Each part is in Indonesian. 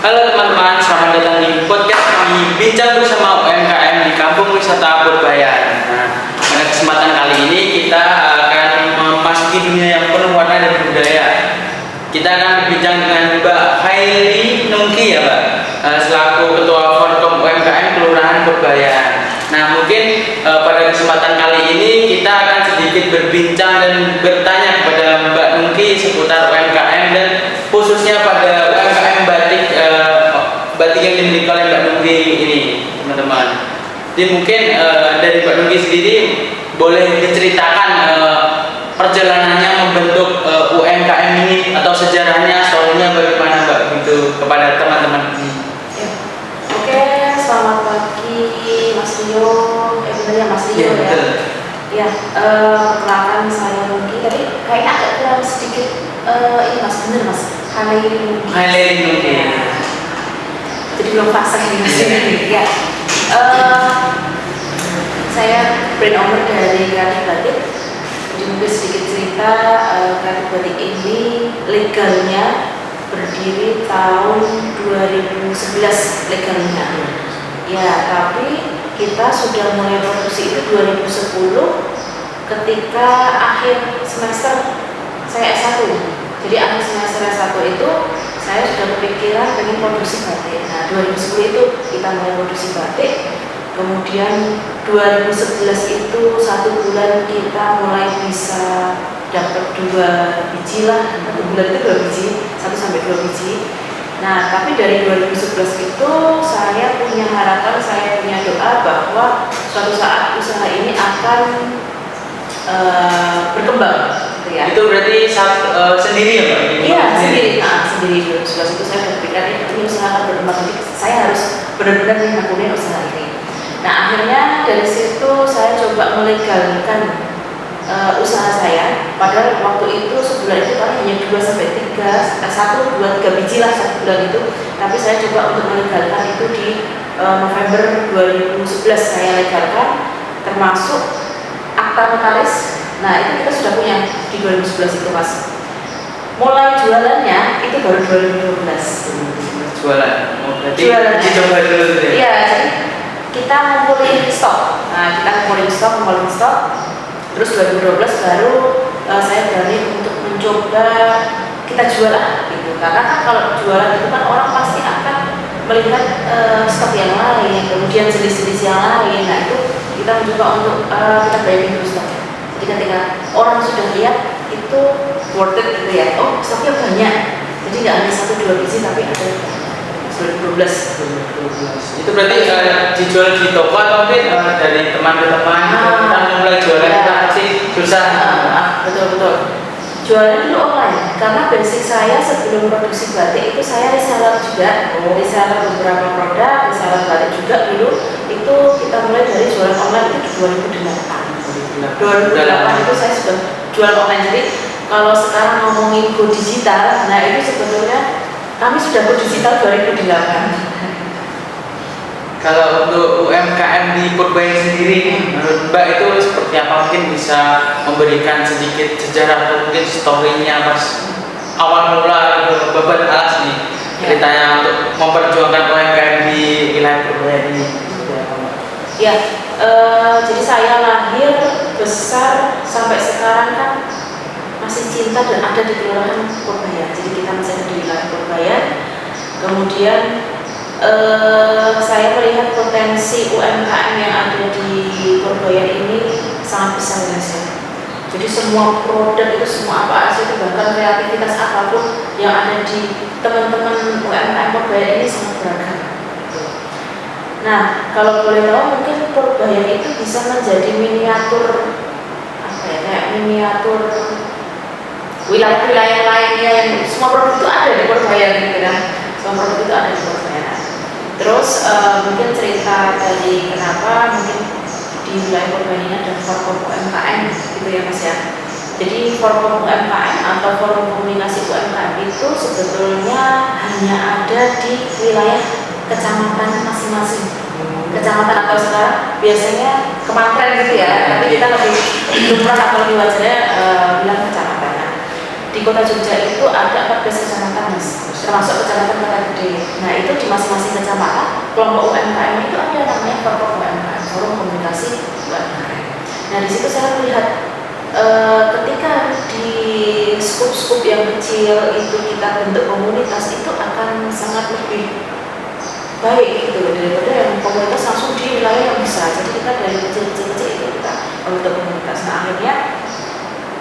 Halo teman-teman, selamat datang di podcast kami Bincang Bersama UMKM di Kampung Wisata Purbayan. Nah, pada kesempatan kali ini kita akan memasuki dunia yang penuh warna dan budaya. Kita akan berbincang dengan Mbak Haili Nungki ya Mbak, selaku Ketua Forkom UMKM Kelurahan Purbayan. Nah mungkin pada kesempatan kali ini kita akan sedikit berbincang dan bertanya kepada Mbak Nungki seputar UMKM dan khususnya pada UMKM batik yang dimiliki oleh Mbak Nungki ini teman-teman. Jadi mungkin dari Mbak Nungki sendiri boleh diceritakan perjalanannya membentuk UMKM ini atau sejarahnya, soalnya bagaimana Mbak gitu kepada teman-teman ini. Oke, selamat pagi Mas Rio. Benar ya Mas Rio ya. Ya, perkenalkan saya Nungki. Tadi kayaknya agak kurang sedikit ini Mas, benar Mas. Haili Nungki. Jadi belum fasih Mas ya. Saya brand owner dari Kreatif Batik. Jadi mungkin sedikit cerita, Kreatif Batik ini legalnya berdiri tahun 2011 legalnya. Ya, tapi kita sudah mulai produksi itu 2010 ketika akhir semester saya S1. Jadi akhir semester S1 itu saya sudah berpikiran pengen produksi batik. Nah, 2010 itu kita mulai produksi batik. Kemudian 2011 itu 1 bulan kita mulai bisa dapat 2 biji lah. 1 bulan itu 2 biji, 1 sampai 2 biji. Nah, tapi dari 2011 itu saya punya harapan, saya punya doa bahwa suatu saat usaha ini akan berkembang. Ya. Itu berarti sendiri ya Mbak? Iya, sendiri. Nah, sendiri 2011 itu saya berpikir ini usaha akan berkembang, jadi saya harus benar-benar menekunin usaha ini. Nah, akhirnya dari situ saya coba melegalkan usaha saya. Padahal waktu itu sebulan itu paling hanya 2 sampai 3, 1, 2, 3 biji lah 1 bulan itu. Tapi saya coba untuk melegalkan itu di November 2011 saya legalkan, termasuk akta notaris. Nah, itu kita sudah punya di 2011 itu Mas. Mulai jualannya itu baru 2012. Jualan? Oh, berarti jualan. dicoba dulu ya? Iya, jadi kita ngumpulin stok. Nah, kita ngumpulin stok. Terus 2012 baru saya berani untuk mencoba kita jual gitu. Karena kan kalau jualan itu kan orang pasti akan melihat stok yang lain, kemudian jenis-jenis yang lain. Nah, itu kita mencoba untuk kita bayangin dulu stoknya. Jadi ketika orang sudah lihat itu worth it gitu ya, oh stoknya banyak, jadi nggak hanya 1-2 biji tapi ada 2012. Itu berarti dijual di toko atau mungkin dari teman ke teman kita mulai jualan ya. Kita pasti susah. Betul. Jualan dulu online karena basic saya sebelum produksi batik itu saya reseller juga, reseller beberapa produk, reseller batik juga dulu. Itu kita mulai dari jualan online itu di 2008 itu saya sudah jual online. Jadi kalau sekarang ngomongin go digital, nah itu sebetulnya kami sudah go digital 2008. Kalau untuk UMKM di Purbayan sendiri, menurut Mbak itu seperti apa? Mungkin bisa memberikan sedikit sejarah atau mungkin story-nya pas awal mula Bapak Alas nih ceritanya untuk memperjuangkan UMKM di wilayah Purbayan ini. Ya, jadi saya lahir besar sampai sekarang kan masih cinta dan ada di Kelurahan Purbayan. Jadi kita masih ada di wilayah Purbayan. Kemudian saya melihat potensi UMKM yang ada di Purbayan ini sangat besar ya saya. Jadi semua produk itu, semua apa aja itu, bahkan kreativitas apapun yang ada di teman-teman UMKM Purbayan ini sangat beragam. Nah, kalau boleh tahu mungkin Purbayan itu bisa menjadi miniatur kayak miniatur wilayah-wilayah lainnya yang semua produk itu ada di Purbayan gitu kan. Semua produk itu ada di Purbayan. Terus mungkin cerita tadi kenapa mungkin di wilayah Purbayan ini ada Forkom UMKM gitu ya Mas ya. Jadi Forkom UMKM atau Forum Komunikasi UMKM itu sebetulnya hanya ada di wilayah kecamatan masing-masing. Kecamatan atau sekarang biasanya kementerian gitu ya, tapi kita lebih lumrah atau lebih wajarnya bilang kecamatan. di kota Jogja itu ada 14 kecamatan mas, termasuk kecamatan Kota Gede. Nah itu di masing-masing kecamatan kelompok UMKM itu ada namanya Forum UMKM, Forum Komunikasi UMKM. Nah di situ saya melihat ketika di skup-skup yang kecil itu kita bentuk komunitas itu akan sangat lebih baik gitu daripada yang komunitas langsung di wilayah yang besar. Jadi kita dari kecil-kecil itu kita bentuk komunitas. Nah akhirnya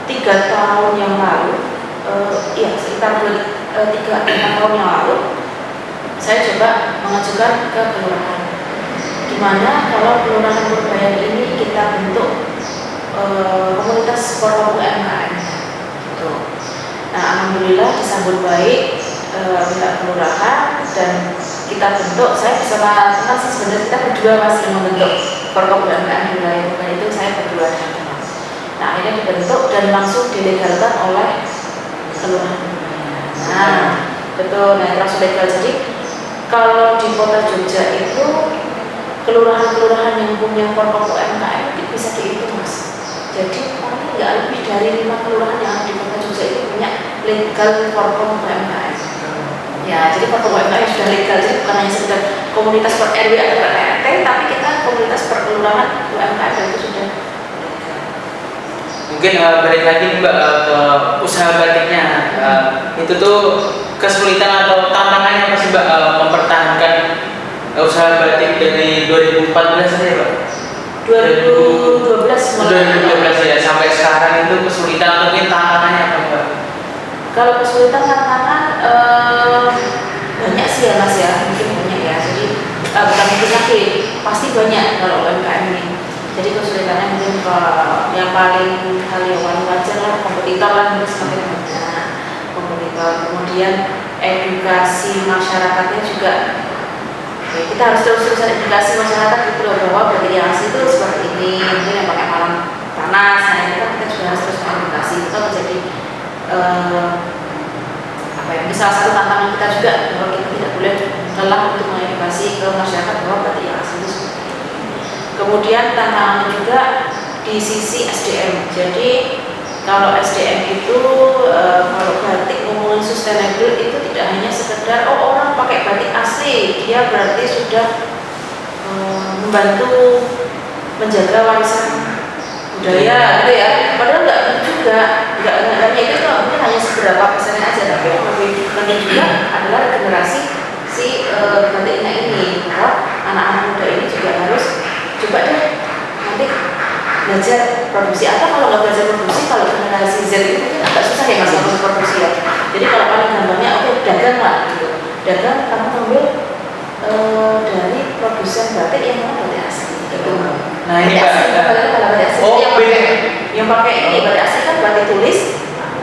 3 tahun yang lalu, sekitar 3-4 tahun yang lalu, saya coba mengajukan ke kelurahan. Gimana kalau kelurahan Purbayan ini kita bentuk komunitas forum UMKM. Gitu. Nah, alhamdulillah disambut baik pihak kelurahan dan kita bentuk. Saya bersama teman sebenarnya kita berdua masih membentuk forum UMKM di wilayah Purbayan itu saya berdua dengan teman. Nah, akhirnya dibentuk dan langsung dilegalkan oleh kelurahan. Nah, betul. Nah, langsung legal. Jadi kalau di kota Jogja itu kelurahan-kelurahan yang punya forum UMKM itu bisa dihitung mas. Jadi paling nggak lebih dari 5 kelurahan yang ada di kota Jogja itu punya legal forum UMKM. Ya, jadi forum UMKM sudah legal. Jadi bukan hanya sekedar komunitas per RW atau per RT, tapi kita komunitas per kelurahan UMKM itu sudah legal. Mungkin balik lagi Mbak ke usaha batiknya. Itu tuh kesulitan atau tantangannya apa sih Mbak mempertahankan usaha batik dari 2014 ya Mbak? 2012 ya sampai sekarang itu kesulitan atau mungkin tantangannya apa Mbak? Kalau kesulitan tantangan banyak sih ya mas ya, mungkin banyak ya. Jadi bukan mungkin lagi, pasti banyak kalau UMKM ini. Jadi kesulitannya mungkin yang paling hal yang paling wajar lah kompetitor lah, semakin banyak kompetitor. Kemudian edukasi masyarakatnya juga. Ya, kita harus terus-terusan edukasi masyarakat gitu loh, bahwa batik yang asli itu seperti ini, mungkin yang pakai malam panas. Nah ini kan kita juga harus terus edukasi. Itu menjadi salah satu tantangan kita juga, bahwa kita tidak boleh lelah untuk mengedukasi ke masyarakat bahwa batik yang asli itu seperti ini. Kemudian tantangan juga di sisi SDM. Jadi kalau SDM itu kalau batik ngomongin sustainable itu tidak hanya sekedar orang pakai batik asli, dia berarti sudah membantu menjaga warisan budaya gitu ya. Padahal nggak juga, nggak hanya itu, mungkin hanya seberapa persennya aja, tapi yang lebih penting juga adalah regenerasi si batiknya ini, bahwa anak-anak muda ini juga harus coba deh nanti belajar produksi. Atau kalau nggak belajar produksi, kalau generasi Z itu mungkin agak susah ya mas untuk produksi ya. Jadi kalau paling gampangnya dagang lah gitu. Dagang kamu ambil dari produsen batik yang mana batik asli gitu. Nah ini batik asli yang pakai ini batik asli kan batik tulis,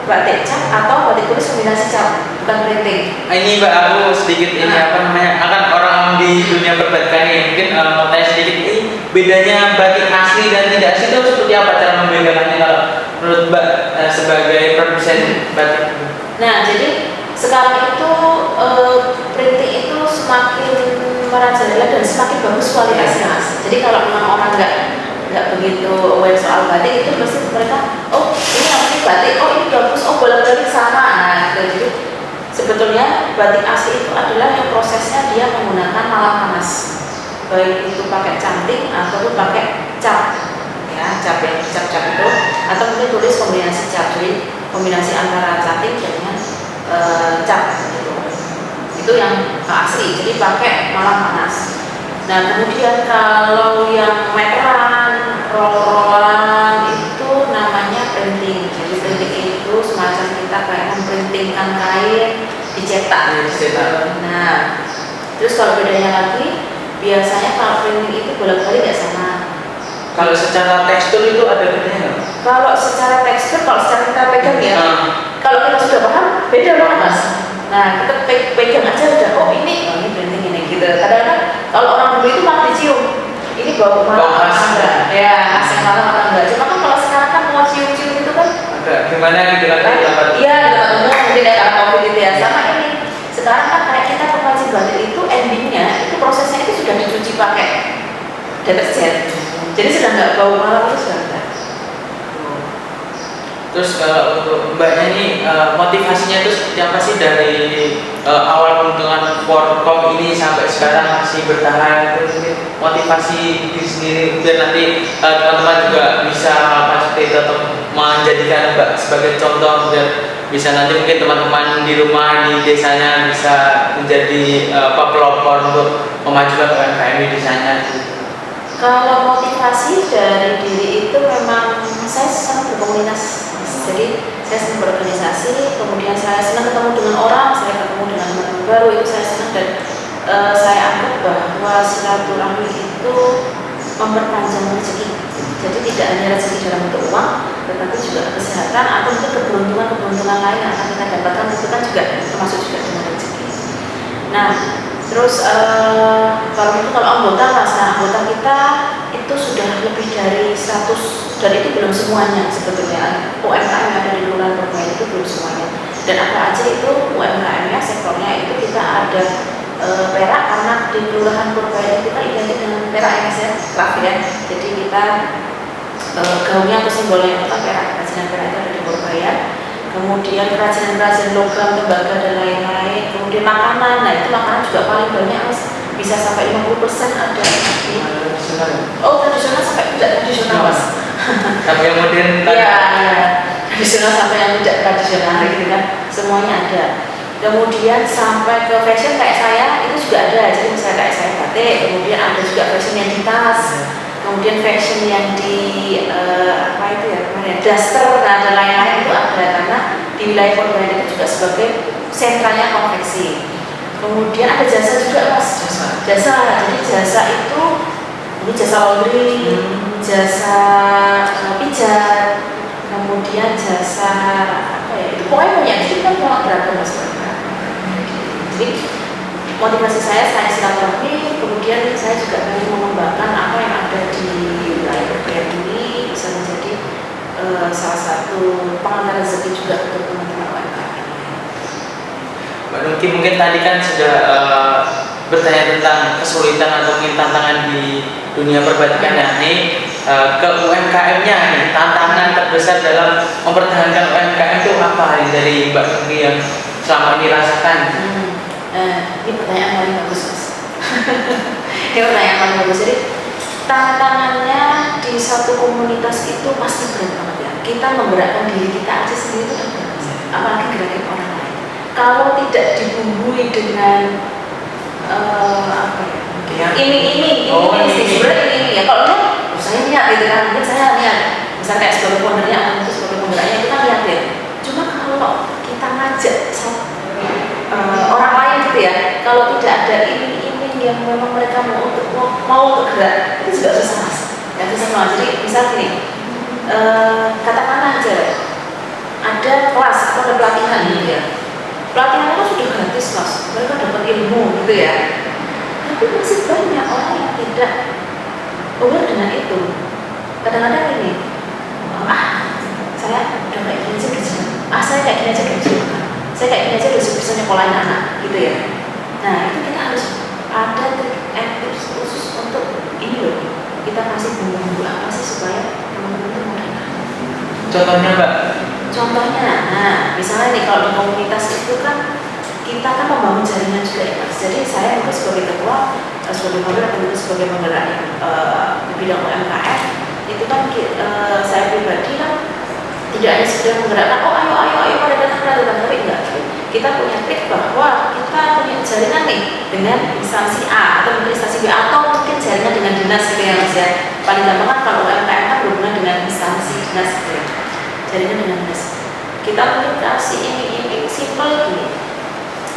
batik cap atau batik tulis kombinasi cap, bukan printing. Ini Mbak aku sedikit ini akan orang di dunia perbatikan ini mungkin mau tanya sedikit ini bedanya batik asli dan tidak asli itu seperti apa cara membedakannya kalau menurut Mbak sebagai produsen batik? Nah jadi sekarang itu printing itu semakin merajalela dan semakin bagus kualitasnya mas. Jadi kalau memang orang nggak begitu aware soal batik itu pasti mereka ini namanya batik, ini bagus, bolak-balik sama. Nah gitu. Jadi sebetulnya batik asli itu adalah yang prosesnya dia menggunakan malam panas, baik itu pakai canting ataupun pakai cap ya, cap yang cap-cap itu, atau mungkin tulis kombinasi cap, jadi kombinasi antara canting dengan cap gitu. Itu yang asli, jadi pakai malam panas. Nah kemudian kalau yang meteran, roll-rollan itu namanya printing. Jadi printing itu semacam kita kayak memprintingkan kain dicetak. Nah terus kalau bedanya lagi, biasanya kalau printing itu bolak-balik nggak sama. Kalau secara tekstur itu ada bedanya nggak? Kalau secara tekstur, kalau secara kita pegang ya, kalau kita sudah paham, beda banget mas. Nah kita pegang aja udah, ini printing ini gitu. Kadang-kadang kalau orang dulu itu malah dicium, ini bau malam atau enggak? Ya, khas yang malam atau enggak? Cuma kan kalau sekarang kan mau cium-cium itu kan agak gimana gitu kan? Iya, di tempat umum mungkin ya karena COVID itu ya. Sama ini, sekarang kan kayak kita pengrajin batik itu endingnya, itu prosesnya itu sudah dicuci pakai deterjen. Jadi sudah nggak bau malam, itu sudah enggak. Terus Terus kalau untuk mbaknya nih motivasinya itu seperti apa sih dari awal pembentukan Forkom ini sampai sekarang masih bertahan? Terus mungkin motivasi diri sendiri biar nanti teman-teman juga bisa melakukan seperti itu atau menjadikan mbak sebagai contoh biar bisa nanti mungkin teman-teman di rumah di desanya bisa menjadi pelopor untuk memajukan UMKM di desanya. Kalau motivasi dari diri itu memang saya senang berkomunikasi. Jadi saya senang berorganisasi, kemudian saya senang ketemu dengan orang, saya ketemu dengan teman baru, itu saya senang. Dan saya anggap bahwa silaturahmi itu memperpanjang rezeki. Jadi tidak hanya rezeki dalam bentuk uang, tetapi juga kesehatan atau mungkin keberuntungan lain yang akan kita dapatkan, itu kan juga termasuk juga dengan rezeki. Nah, terus kalau anggota mas, anggota kita itu sudah lebih dari 100, dan itu belum semuanya sebetulnya. UMKM yang ada di Kelurahan Purbayan itu belum semuanya. Dan apa aja itu UMKM-nya, sektornya itu kita ada perak, karena di Kelurahan Purbayan kita identik dengan perak ya, craft ya. Jadi kita gaungnya atau simbolnya itu kan perak, kerajinan perak itu ada di Purbayan. Kemudian kerajinan logam, tembaga dan lain-lain. Kemudian makanan, nah itu makanan juga paling banyak mas, bisa sampai 50% ada di tradisional sampai tidak tradisional mas. Sampai yang modern Iya, tradisional sampai yang tidak tradisional gitu kan, semuanya ada. Kemudian sampai ke fashion kayak saya itu juga ada, jadi misalnya kayak saya batik, kemudian ada juga fashion yang di tas, kemudian fashion yang di daster dan lain-lain itu ada, karena di wilayah Purbayan itu juga sebagai sentranya konveksi. Kemudian ada jasa juga mas, jasa jadi jasa itu ini jasa laundry, jasa pijat, kemudian jasa itu pokoknya banyak, jadi kan mau beragam mas. Jadi motivasi saya silaturahmi, kemudian saya juga ingin mengembangkan apa yang ada di wilayah Purbayan ini bisa menjadi salah satu pengantar rezeki juga untuk teman-teman UMKM. Mbak Nuki mungkin tadi kan sudah bertanya tentang kesulitan atau mungkin tantangan di dunia perbatikan ya. Ini ke UMKM-nya nih, tantangan terbesar dalam mempertahankan UMKM itu apa dari Mbak Nuki yang selama ini rasakan? Ini pertanyaan paling bagus mas. Ini pertanyaan paling bagus. Jadi tantangannya di satu komunitas itu pasti berat banget ya. Kita menggerakkan diri kita aja sendiri itu kan berat, apalagi gerakin orang lain. Kalau tidak dibumbui dengan ini ya. Kalau saya niat gitu kan, mungkin saya niat. Misalnya kayak sebagai foundernya atau mungkin sebagai penggeraknya kita niat ya. Cuma kalau kita ngajak orang lain gitu ya, kalau tidak ada ini yang memang mereka mau untuk gerak, itu juga susah mas. Ya susah mas. Jadi misal gini, katakanlah aja ada kelas atau ada pelatihan gitu ya. Pelatihan itu sudah gratis mas, mereka dapat ilmu gitu ya. Tapi masih banyak orang yang tidak aware dengan itu. Kadang-kadang ini, saya udah kayak gini aja kerja, saya kayak gini aja kerja, saya kayak gini aja udah bisa nyekolahin anak gitu ya. Nah itu kita harus ada tips khusus untuk ini loh, kita kasih bumbu-bumbu apa sih supaya teman-teman itu mau. Contohnya mbak? Contohnya, nah misalnya nih kalau di komunitas itu kan kita kan membangun jaringan juga ya mas. Jadi saya mungkin sebagai ketua, sebagai founder atau mungkin sebagai penggerak di bidang UMKM itu kan saya pribadi kan tidak hanya sekedar menggerakkan ayo pada datang, tapi enggak. Kita punya trik bahwa kita punya jaringan nih dengan instansi A atau mungkin instansi B atau mungkin jaringan dengan dinas gitu ya mas ya. Paling gampang kan kalau UMKM kan berhubungan dengan instansi dinas gitu ya. Jaringan dengan dinas. Kita mungkin kasih ini simple gini.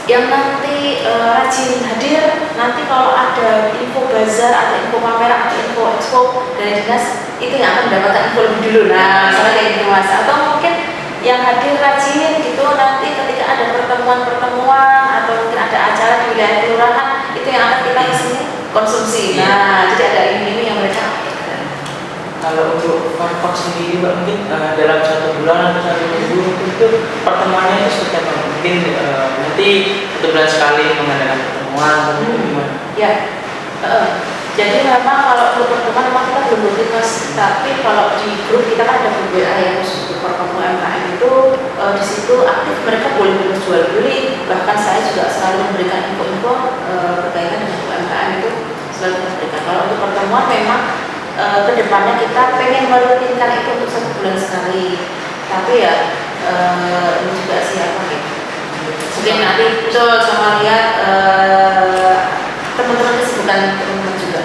Yang nanti rajin hadir, nanti kalau ada info bazar atau info pameran atau info expo dari dinas, itu yang akan mendapatkan info lebih dulu. Nah, misalnya kayak gitu mas. Atau mungkin yang hadir rajin gitu, nanti ketika ada pertemuan atau mungkin ada acara di wilayah kelurahan, itu yang akan kita kesini konsumsi. Nah, jadi ada ini yang mereka. Kalau untuk Forkom sendiri mbak, mungkin dalam 1 bulan atau 1 minggu itu pertemuannya itu seperti apa? Mungkin nanti 1 bulan sekali mengadakan pertemuan atau gimana? Ya, Jadi memang kalau untuk pertemuan memang kita belum rutin mas, tapi kalau di grup kita kan ada grup WA yang khusus untuk pertemuan UMKM itu di situ aktif, mereka boleh terus jual beli, bahkan saya juga selalu memberikan info-info berkaitan dengan UMKM itu selalu kita berikan. Kalau untuk pertemuan memang kedepannya kita pengen merutinkan itu untuk 1 bulan sekali, tapi ya ini juga siapa gitu. Mungkin nanti betul sama lihat teman-teman kesibukan teman-teman juga.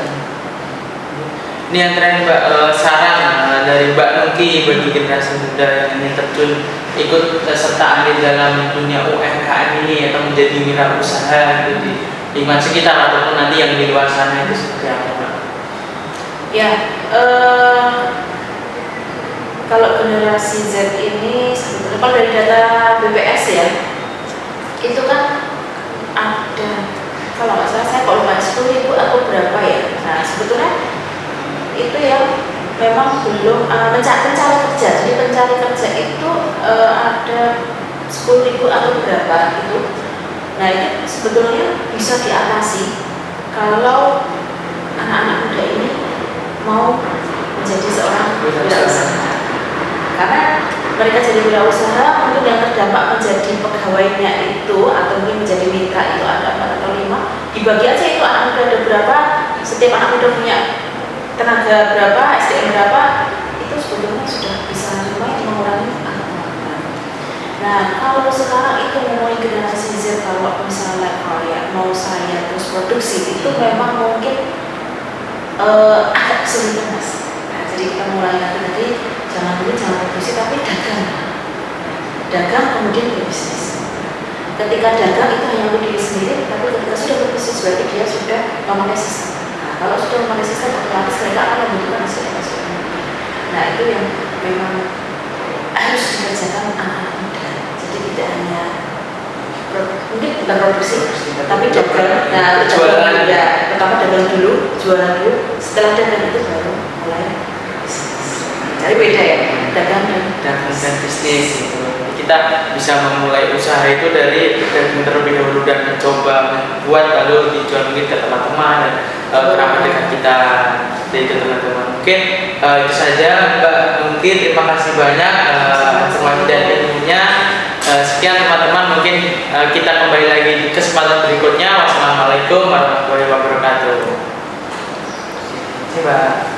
Ini yang terakhir Mbak, saran dari Mbak Nuki bagi generasi muda yang ingin terjun ikut serta ambil dalam dunia UMKM ini atau menjadi wirausaha gitu di lingkungan sekitar ataupun nanti yang di luar sana itu seperti apa Mbak? Ya, kalau generasi Z ini sebetulnya kalau dari data BPS ya, itu kan ada, kalau nggak salah saya kalau lupa 10.000 atau berapa ya. Nah sebetulnya itu yang memang belum pencari kerja. Jadi pencari kerja itu ada 10.000 atau berapa itu. Nah itu sebetulnya bisa diatasi kalau anak-anak muda ini mau menjadi seorang wirausaha. Karena mereka jadi wirausaha, untuk yang terdampak menjadi pegawainya itu atau mungkin menjadi mitra itu ada 4 atau 5, dibagi aja itu anak muda ada berapa, setiap anak muda punya tenaga berapa, SDM berapa, itu sebetulnya sudah bisa lumayan mengurangi angka pengangguran. Nah kalau sekarang itu ngomongin generasi Z, kalau misalnya ya, mau saya terus produksi itu memang mungkin agak kesulitan mas. Nah, jadi kita mulai nanti jangan produksi tapi dagang kemudian berbisnis. Ketika dagang itu hanya untuk diri sendiri, tapi ketika sudah berbisnis berarti dia sudah memakai sistem. Nah, kalau sudah memakai sistem otomatis mereka akan membutuhkan hasil. Nah itu yang memang harus dikerjakan anak-anak muda. Jadi tidak hanya mungkin bukan produksi, tapi dagang. Nah, jualan ya, pertama dagang dulu, jualan dulu. Setelah dagang itu baru mulai bisnis. Jadi beda ya, dagang dan bisnis itu. Kita bisa memulai usaha itu dari dagang terlebih dahulu dan mencoba membuat lalu dijual mungkin ke teman-teman dan kerabat dekat kita. Itu teman-teman. Mungkin itu saja Mbak Nuki, terima kasih banyak informasi dan ilmunya. Sekian teman-teman, mungkin kita kembali lagi di kesempatan berikutnya. Wassalamualaikum warahmatullahi wabarakatuh. Terima kasih Mbak.